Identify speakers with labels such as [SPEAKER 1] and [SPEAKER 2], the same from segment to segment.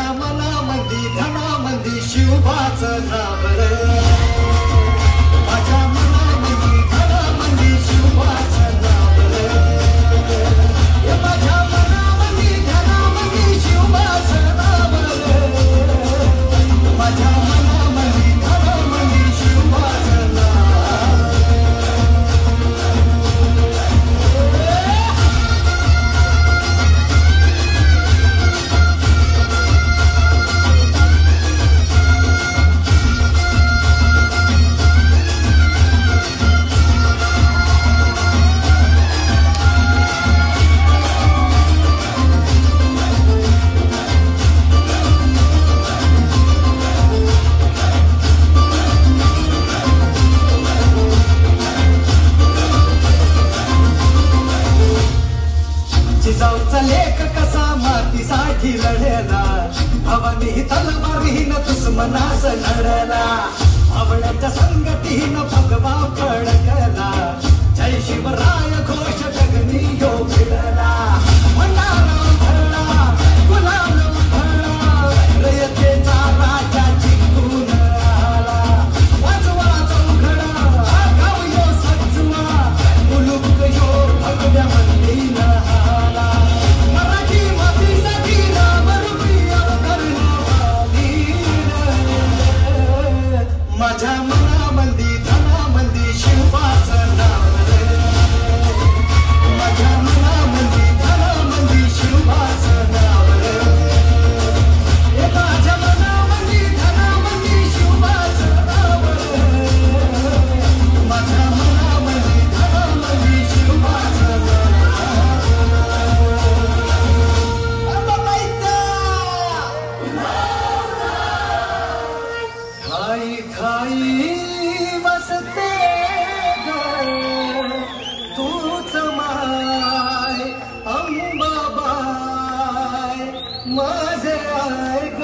[SPEAKER 1] माझ्या मनामंदी धनामंदी शिवबाचं नाव रे. माझ्या मनामंदी धनामंदी शिवबाचं नाव रे. माझ्या मनामंदी धनामंदी शिवबाचं नाव रे. माझ्या मनामंदी धनामंदी शिवबाचं नाव. जिजाऊचा लेख कसा मातीसाठी लढला. भवानी तलवारीन दुश्मनास लढला. आवड्याच्या संगतीन भगवा फडकला. जय शिवराय घोष जगनी यो फिरला. भंडारा उधळला गुलाल उधळला. रयतेचा राजा जिंकून आला. वाजवा चौघडा गाव यो सजवा. मुलुक यो भगव्या मंदीन आला. मराठी मातीसाठी नामरूपी अवतरली. माझ्या मनामंदी धनामंदी शिवबाचं नाव रे. माझ्या मनामंदी धनामंदी शिवबाचं नाव रे. माझ्या मनामंदी धनामंदी शिवबाचं नाव रे. माझ्या मनामंदी धनामंदी शिवबाचं नाव. खाई खाई बसते ग तूच माय अंबाबाय माझे आय ग.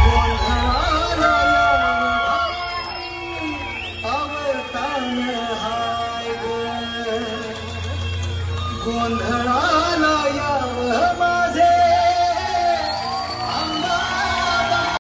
[SPEAKER 1] गोंधळाला अवतान हाय ग. गोंधळ